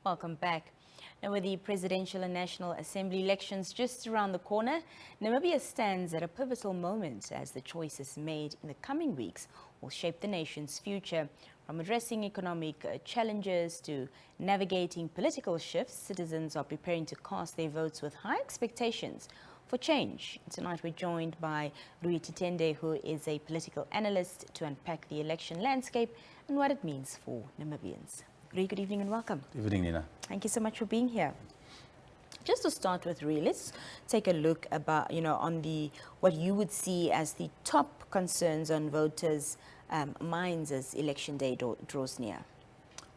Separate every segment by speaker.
Speaker 1: Welcome back. Now, with the presidential and national assembly elections just around the corner, Namibia stands at a pivotal moment as the choices made in the coming weeks will shape the nation's future. From addressing economic challenges to navigating political shifts, citizens are preparing to cast their votes with high expectations for change. Tonight we're joined by Rui Tyitende, who is a political analyst, to unpack the election landscape and what it means for Namibians. Rui, good evening and welcome.
Speaker 2: Good evening, Nina.
Speaker 1: Thank you so much for being here. Just to start with, Rui, let's take a look about, on what you would see as the top concerns on voters' minds as election day draws near.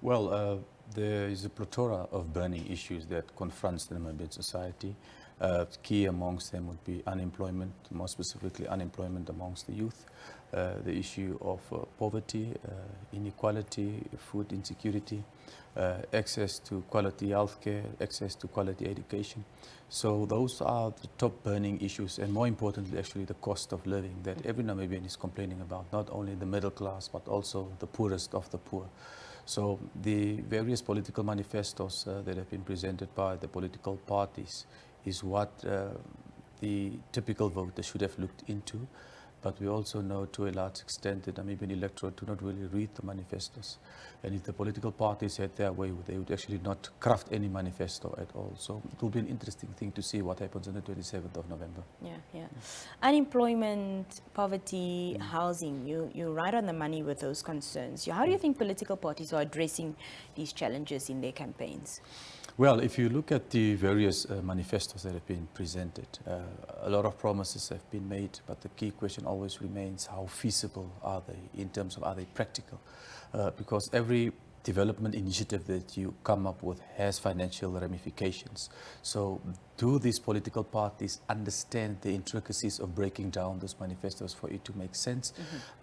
Speaker 2: Well, there is a plethora of burning issues that confronts the Namibian society. Key amongst them would be unemployment, more specifically unemployment amongst the youth, the issue of poverty, inequality, food insecurity, access to quality healthcare, access to quality education. So those are the top burning issues, and more importantly, actually, the cost of living that every Namibian is complaining about, not only the middle class, but also the poorest of the poor. So the various political manifestos that have been presented by the political parties is what the typical voter should have looked into. But we also know to a large extent the Namibian electorate do not really read the manifestos. And if the political parties had their way, they would actually not craft any manifesto at all. So it will be an interesting thing to see what happens on the 27th of November.
Speaker 1: Yeah. Unemployment, poverty, housing, you're right on the money with those concerns. How do you think political parties are addressing these challenges in their campaigns?
Speaker 2: Well, if you look at the various manifestos that have been presented, a lot of promises have been made, but the key question always remains, how feasible are they in terms of, are they practical? Because every development initiative that you come up with has financial ramifications. So do these political parties understand the intricacies of breaking down those manifestos for it to make sense?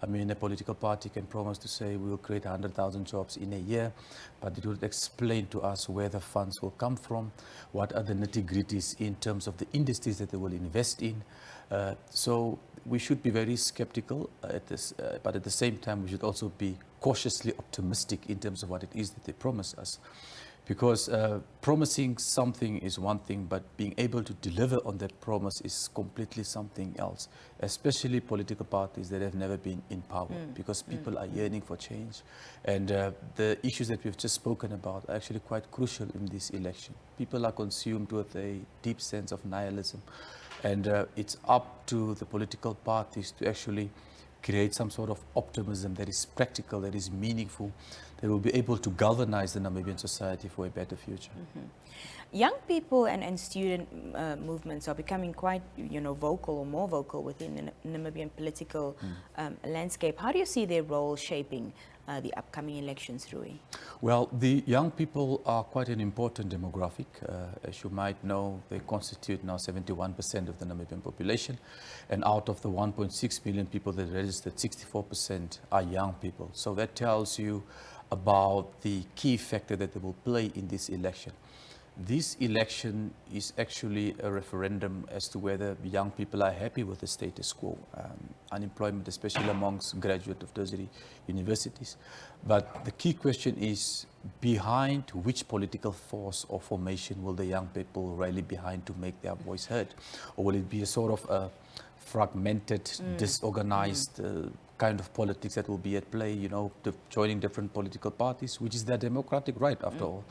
Speaker 2: I mean, a political party can promise to say we will create 100,000 jobs in a year, but it would explain to us where the funds will come from, what are the nitty-gritties in terms of the industries that they will invest in. So we should be very skeptical at this, but at the same time we should also be cautiously optimistic in terms of what it is that they promise us. Because promising something is one thing, but being able to deliver on that promise is completely something else, especially political parties that have never been in power, because people are yearning for change. And the issues that we've just spoken about are actually quite crucial in this election. People are consumed with a deep sense of nihilism, and it's up to the political parties to actually create some sort of optimism that is practical, that is meaningful, that will be able to galvanize the Namibian society for a better future.
Speaker 1: Young people and student movements are becoming quite, vocal or more vocal within the Namibian political landscape. How do you see their role shaping the upcoming elections, Rui?
Speaker 2: Well, the young people are quite an important demographic. As you might know, they constitute now 71% of the Namibian population. And out of the 1.6 million people that registered, 64% are young people. So that tells you about the key factor that they will play in this election. This election is actually a referendum as to whether young people are happy with the status quo, unemployment, especially amongst graduate of tertiary universities. But the key question is, behind which political force or formation will the young people rally behind to make their voice heard? Or will it be a sort of a fragmented, disorganized kind of politics that will be at play, joining different political parties, which is their democratic right after all.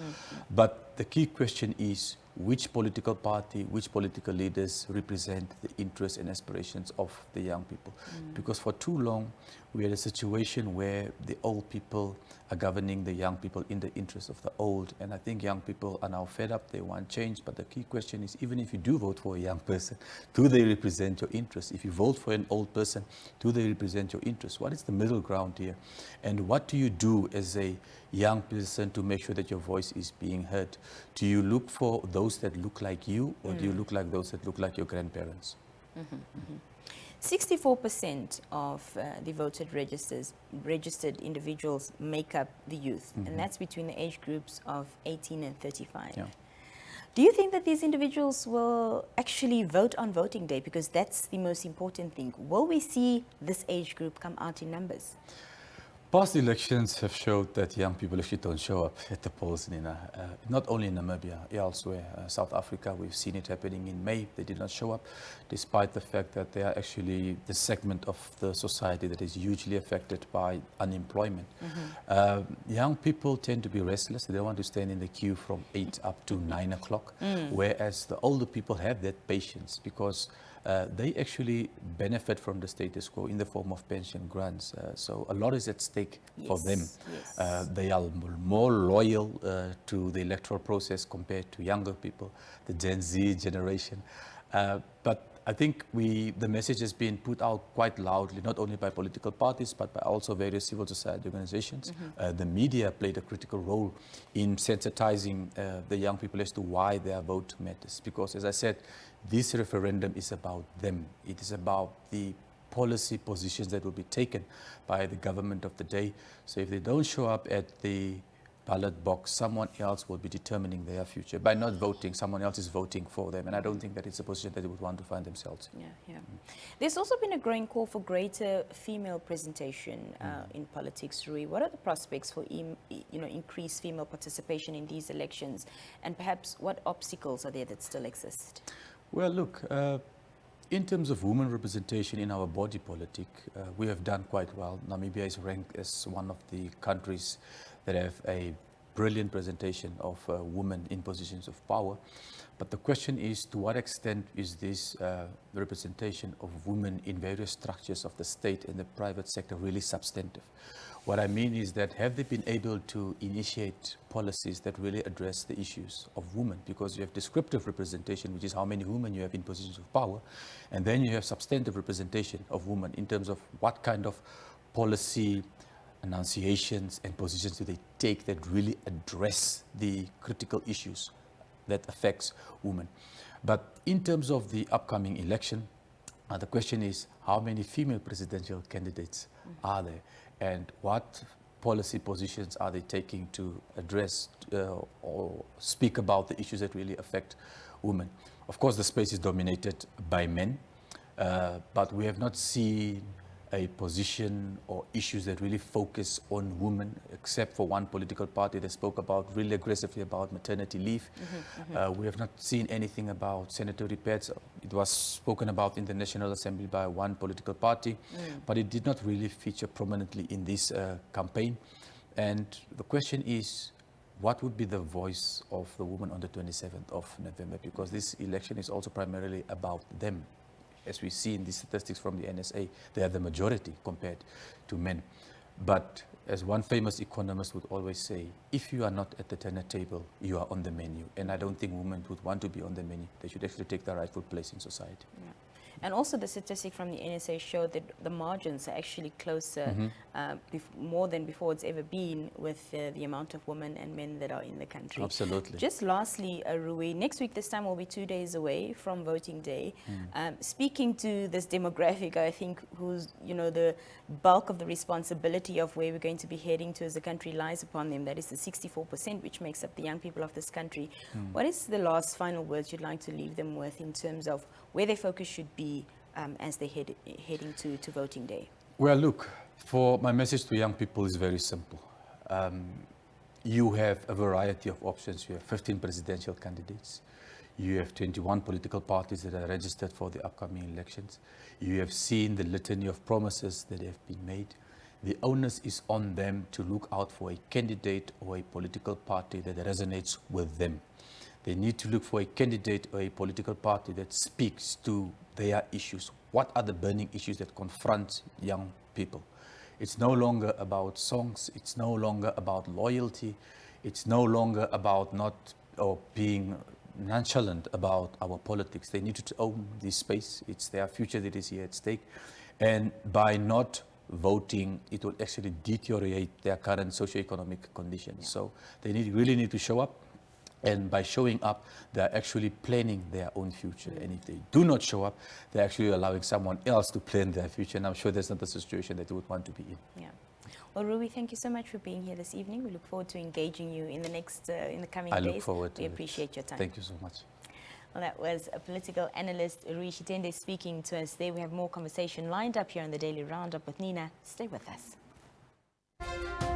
Speaker 2: But the key question is, which political party, which political leaders represent the interests and aspirations of the young people? Because for too long, we had a situation where the old people are governing the young people in the interest of the old. And I think young people are now fed up, they want change. But the key question is, even if you do vote for a young person, do they represent your interests? If you vote for an old person, do they represent your interests? What is the middle ground here? And what do you do as a young person to make sure that your voice is being heard? Do you look for those that look like you, or do you look like those that look like your grandparents?
Speaker 1: 64% of the voted registered individuals make up the youth, and that's between the age groups of 18 and 35.
Speaker 2: Yeah.
Speaker 1: Do you think that these individuals will actually vote on voting day? Because that's the most important thing. Will we see this age group come out in numbers?
Speaker 2: Past elections have showed that young people actually don't show up at the polls, Nina. Not only in Namibia, elsewhere. South Africa, we've seen it happening in May. They did not show up, despite the fact that they are actually the segment of the society that is hugely affected by unemployment. Young people tend to be restless. They don't want to stand in the queue from 8 up to 9 o'clock, whereas the older people have that patience because they actually benefit from the status quo in the form of pension grants. So a lot is at stake for them. They are more loyal to the electoral process compared to younger people, the Gen Z generation. But I think the message has been put out quite loudly, not only by political parties, but by also various civil society organizations. The media played a critical role in sensitizing the young people as to why their vote matters. Because, as I said, this referendum is about them. It is about the policy positions that will be taken by the government of the day. So if they don't show up at the ballot box, someone else will be determining their future. By not voting, someone else is voting for them. And I don't think that it's a position that they would want to find themselves in.
Speaker 1: There's also been a growing call for greater female presentation in politics, Rui. What are the prospects for increased female participation in these elections? And perhaps what obstacles are there that still exist?
Speaker 2: Well, look, in terms of women representation in our body politic, we have done quite well. Namibia is ranked as one of the countries that have a brilliant presentation of women in positions of power. But the question is, to what extent is this representation of women in various structures of the state and the private sector really substantive? What I mean is that have they been able to initiate policies that really address the issues of women? Because you have descriptive representation, which is how many women you have in positions of power, and then you have substantive representation of women in terms of what kind of policy enunciations and positions do they take that really address the critical issues that affects women. But in terms of the upcoming election, the question is how many female presidential candidates are there? And what policy positions are they taking to address or speak about the issues that really affect women? Of course, the space is dominated by men, but we have not seen a position or issues that really focus on women, except for one political party that spoke about really aggressively about maternity leave. We have not seen anything about sanitary pads. It was spoken about in the National Assembly by one political party, but it did not really feature prominently in this campaign. And the question is, what would be the voice of the woman on the 27th of November? Because this election is also primarily about them. As we see in the statistics from the NSA, they are the majority compared to men. But as one famous economist would always say, if you are not at the dinner table, you are on the menu. And I don't think women would want to be on the menu. They should actually take their rightful place in society.
Speaker 1: And also the statistic from the NSA showed that the margins are actually closer, more than before it's ever been, with the amount of women and men that are in the country.
Speaker 2: Absolutely.
Speaker 1: Just lastly, Rui, next week this time we'll be 2 days away from voting day. Speaking to this demographic, I think who's, the bulk of the responsibility of where we're going to be heading to as a country lies upon them. That is the 64%, which makes up the young people of this country. What is the last final words you'd like to leave them with in terms of where their focus should be as they're heading to voting day?
Speaker 2: Well, look, for my message to young people is very simple. You have a variety of options. You have 15 presidential candidates. You have 21 political parties that are registered for the upcoming elections. You have seen the litany of promises that have been made. The onus is on them to look out for a candidate or a political party that resonates with them. They need to look for a candidate or a political party that speaks to their issues. What are the burning issues that confront young people? It's no longer about songs. It's no longer about loyalty. It's no longer about being nonchalant about our politics. They need to own this space. It's their future that is here at stake. And by not voting, it will actually deteriorate their current socioeconomic conditions. So they really need to show up. And by showing up, they're actually planning their own future. And if they do not show up, they're actually allowing someone else to plan their future. And I'm sure that's not the situation that they would want to be in.
Speaker 1: Well, Rui, thank you so much for being here this evening. We look forward to engaging you in the coming days.
Speaker 2: I look forward to it.
Speaker 1: We appreciate your time.
Speaker 2: Thank you so much.
Speaker 1: Well, that was a political analyst, Rui Tyitende, speaking to us there. We have more conversation lined up here on the Daily Roundup with Nina. Stay with us. you.